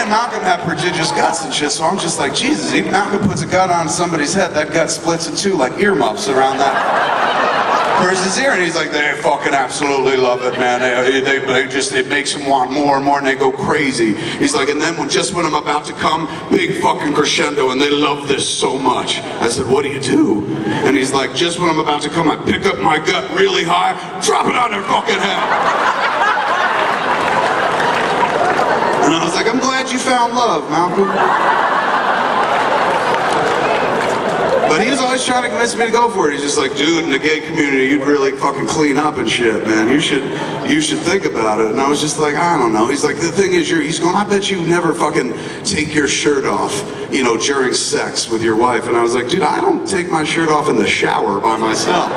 and Malcolm have prodigious guts and shit, so I'm just like, Jesus, if Malcolm puts a gun on somebody's head, that gut splits in two like earmuffs around that person's ear, and he's like, they fucking absolutely love it, man. It makes them want more and more, and they go crazy. He's like, and then just when I'm about to come, big fucking crescendo, and they love this so much. I said, what do you do? And he's like, just when I'm about to come, I pick up my gut really high, drop it on their fucking head. And I was like, I'm glad you found love, Malcolm. But he was always trying to convince me to go for it. He's just like, dude, in the gay community, you'd really fucking clean up and shit, man. You should think about it. And I was just like, I don't know. He's like, the thing is, he's going, I bet you never fucking take your shirt off, you know, during sex with your wife. And I was like, dude, I don't take my shirt off in the shower by myself.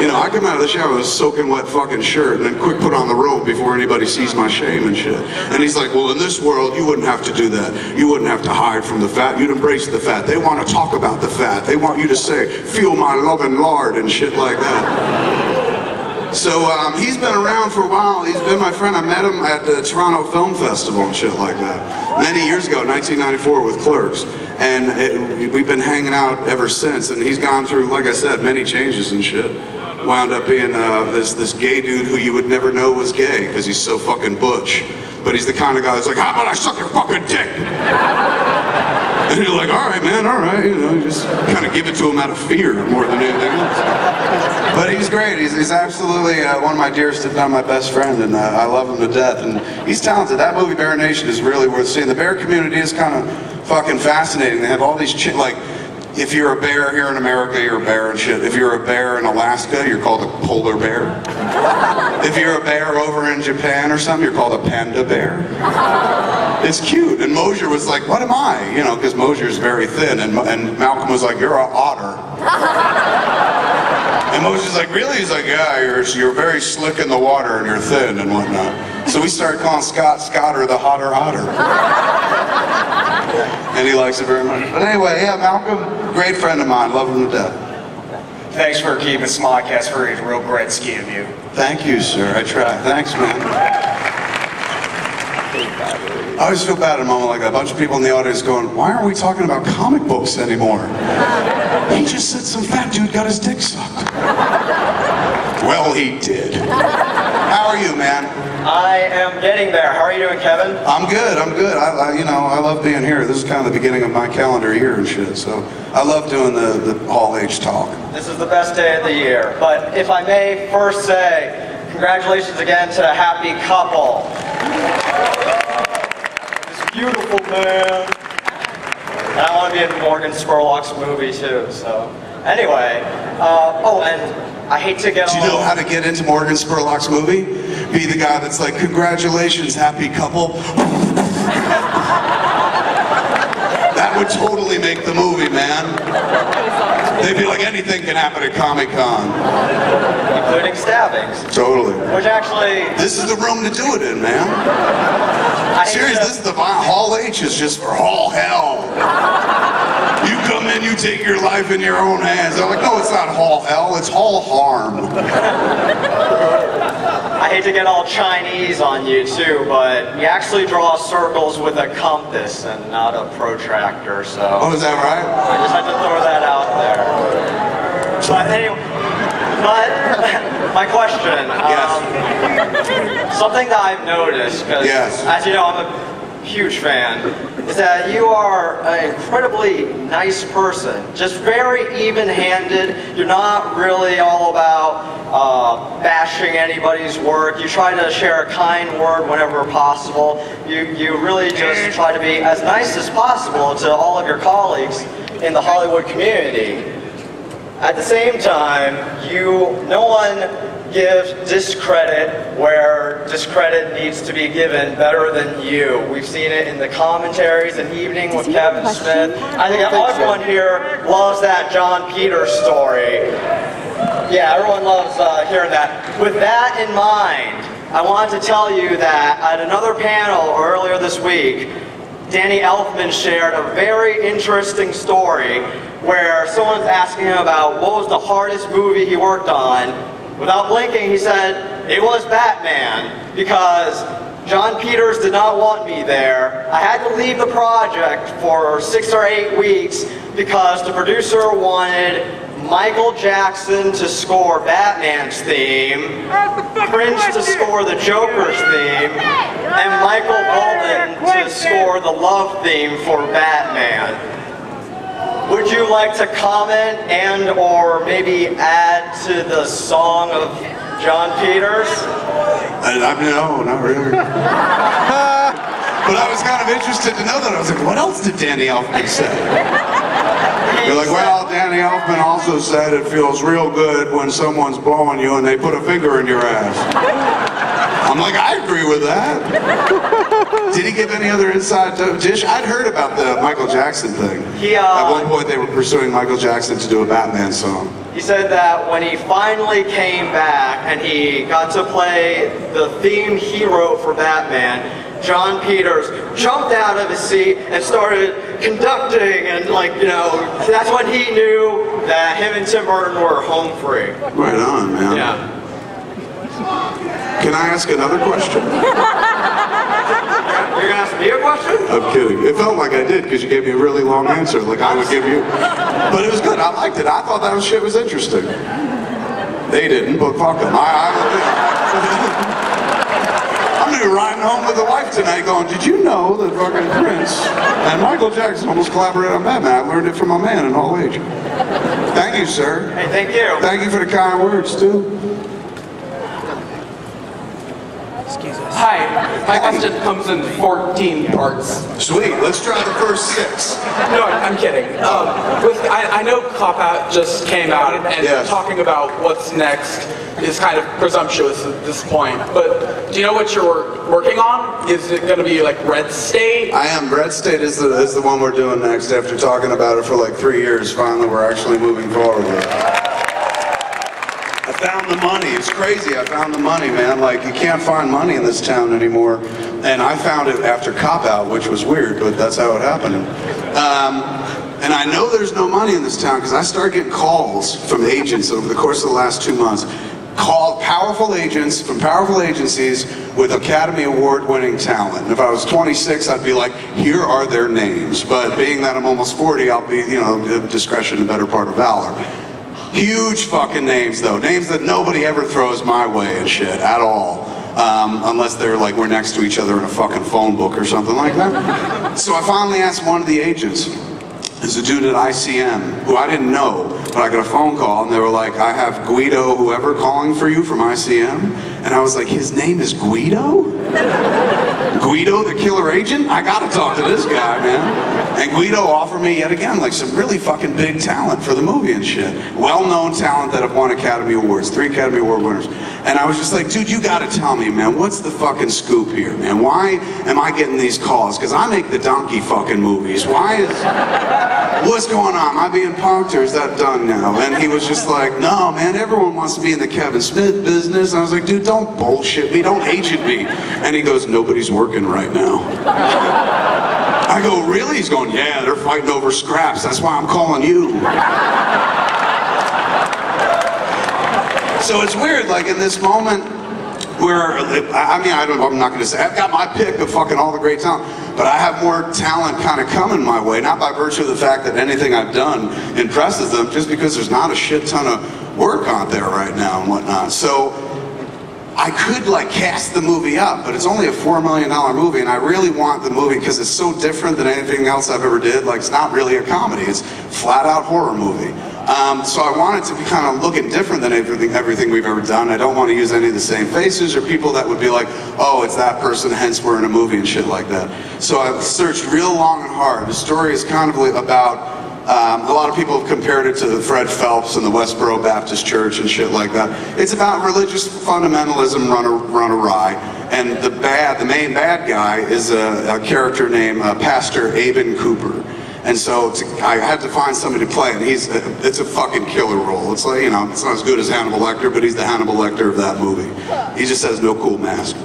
You know, I come out of the shower with a soaking wet fucking shirt and then quick put on the robe before anybody sees my shame and shit. And he's like, well, in this world, you wouldn't have to do that. You wouldn't have to hide from the fat. You'd embrace the fat. They want to talk about the fat. They want you to say, feel my loving lard and shit like that. So he's been around for a while. He's been my friend. I met him at the Toronto Film Festival and shit like that. Many years ago, 1994 with Clerks. And we've been hanging out ever since. And he's gone through, like I said, many changes and shit. Wound up being this gay dude who you would never know was gay because he's so fucking butch. But he's the kind of guy that's like, how about I suck your fucking dick? And you're like, all right, man, all right. You know, just kind of give it to him out of fear more than anything else. But he's great. He's absolutely one of my dearest, if not my best friend, and I love him to death. And he's talented. That movie, Bear Nation, is really worth seeing. The bear community is kind of fucking fascinating. They have all these like, if you're a bear here in America, you're a bear and shit. If you're a bear in Alaska, you're called a polar bear. If you're a bear over in Japan or something, you're called a panda bear. It's cute. And Mosier was like, what am I? You know, because Mosier's very thin. And Malcolm was like, you're an otter. And Mosier's like, really? He's like, yeah, you're very slick in the water and you're thin and whatnot. So we started calling Scotter the hotter otter. And he likes it very much. But anyway, yeah, Malcolm, great friend of mine, love him to death. Thanks for keeping Smodcast free. It's real Gretzky of you. Thank you, sir. I try. Thanks, man. I always feel bad at a moment like that. A bunch of people in the audience going, why aren't we talking about comic books anymore? He just said some fat dude got his dick sucked. Well, he did. How are you, man? I am getting there. How are you doing, Kevin? I'm good. I'm good. You know, I love being here. This is kind of the beginning of my calendar year and shit. So I love doing the all-age talk. This is the best day of the year. But if I may first say, congratulations again to a happy couple. This beautiful man. And I want to be in Morgan Spurlock's movie too. So anyway, oh, and I hate to get. Do you know how to get into Morgan Spurlock's movie? Be the guy that's like, congratulations, happy couple. That would totally make the movie, man. They'd be like, anything can happen at Comic-Con. Including stabbings. Totally. Which actually... This is the room to do it in, man. Seriously, this is the Hall H is just for all hell. You come in, you take your life in your own hands. They're like, no, it's not Hall Hell, it's Hall Harm. I hate to get all Chinese on you too, but we actually draw circles with a compass and not a protractor, so... Oh, is that right? I just had to throw that out there. But anyway, my question, yes. Something that I've noticed, because yes. As you know, I'm a huge fan, is that you are an incredibly nice person, just very even-handed. You're not really all about bashing anybody's work. You try to share a kind word whenever possible. You really just try to be as nice as possible to all of your colleagues in the Hollywood community. At the same time, no one gives discredit where discredit needs to be given better than you. We've seen it in the commentaries and Evening with Kevin Smith. I think everyone here loves that John Peters story. Yeah, everyone loves hearing that. With that in mind, I wanted to tell you that at another panel earlier this week, Danny Elfman shared a very interesting story where someone's asking him about what was the hardest movie he worked on. Without blinking, he said, it was Batman, because John Peters did not want me there. I had to leave the project for 6 or 8 weeks because the producer wanted Michael Jackson to score Batman's theme, Prince to score the Joker's theme, and Michael Bolton to score the Love theme for Batman. Would you like to comment and or maybe add to the song of John Peters? No, not really. But I was kind of interested to know that. I was like, what else did Danny Elfman say? They're like, well, Danny Elfman also said it feels real good when someone's blowing you and they put a finger in your ass. I'm like, I agree with that. Did he give any other inside dish? I'd heard about the Michael Jackson thing. At one point they were pursuing Michael Jackson to do a Batman song. He said that when he finally came back and he got to play the theme he wrote for Batman, John Peters jumped out of his seat and started conducting, and like, you know, that's when he knew that him and Tim Burton were home free. Right on, man. Yeah. Can I ask another question? You're gonna ask me a question? I'm kidding. It felt like I did because you gave me a really long answer, like I would give you. But it was good. I liked it. I thought that shit was interesting. They didn't, but fuck them. I'm gonna be riding home with the wife tonight going, did you know that fucking Prince and Michael Jackson almost collaborated on Batman? I learned it from my man in Hall H. Thank you, sir. Hey, thank you. Thank you for the kind words, too. Hi, my question comes in 14 parts. Sweet, let's try the first 6. No, I'm kidding. I know Cop Out just came out, and yes, talking about what's next is kind of presumptuous at this point, but do you know what you're working on? Is it going to be like Red State? I am. Red State is the one we're doing next. After talking about it for like 3 years, finally we're actually moving forward with it. I found the money. It's crazy. I found the money, man. Like, you can't find money in this town anymore. And I found it after Cop Out, which was weird, but that's how it happened. And I know there's no money in this town because I started getting calls from agents over the course of the last 2 months. Called powerful agents from powerful agencies with Academy Award winning talent. And if I was 26, I'd be like, here are their names. But being that I'm almost 40, I'll be, you know, discretion the better part of valor. Huge fucking names though. Names that nobody ever throws my way and shit at all. Unless they're like, we're next to each other in a fucking phone book or something like that. So I finally asked one of the agents. There's a dude at ICM who I didn't know, but I got a phone call and they were like, I have Guido whoever calling for you from ICM. And I was like, his name is Guido? Guido, the killer agent? I gotta talk to this guy, man. And Guido offered me yet again like some really fucking big talent for the movie and shit. Well-known talent that have won Academy Awards, 3 Academy Award winners. And I was just like, dude, you gotta tell me, man, what's the fucking scoop here, man? Why am I getting these calls? Because I make the donkey fucking movies. What's going on? Am I being punked or is that done now? And he was just like, no, man, everyone wants to be in the Kevin Smith business. And I was like, dude, don't bullshit me, don't agent me. And he goes, nobody's working right now. I go, really? He's going, yeah, they're fighting over scraps. That's why I'm calling you. So it's weird, like in this moment where, I mean, I'm not going to say, I've got my pick of fucking all the great talent, but I have more talent kind of coming my way, not by virtue of the fact that anything I've done impresses them, just because there's not a shit ton of work out there right now and whatnot. So I could like cast the movie up, but it's only a $4 million movie, and I really want the movie because it's so different than anything else I've ever did. Like, it's not really a comedy, it's flat out horror movie. So I want it to be kind of looking different than everything we've ever done. I don't want to use any of the same faces or people that would be like, oh, it's that person, hence we're in a movie and shit like that. So I've searched real long and hard. The story is kind of about, a lot of people have compared it to Fred Phelps and the Westboro Baptist Church and shit like that. It's about religious fundamentalism run awry. And the main bad guy is a character named Pastor Aben Cooper. And so I had to find somebody to play, and it's a fucking killer role. It's like, you know, it's not as good as Hannibal Lecter, but he's the Hannibal Lecter of that movie. He just has no cool mask.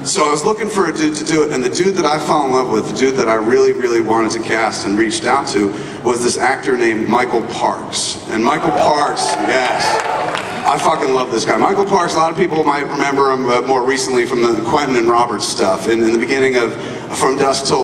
So I was looking for a dude to do it, and the dude that I fell in love with, the dude that I really, really wanted to cast and reached out to, was this actor named Michael Parks. And Michael Parks, yes. I fucking love this guy. Michael Parks, a lot of people might remember him more recently from the Quentin and Roberts stuff. In the beginning of From Dusk Till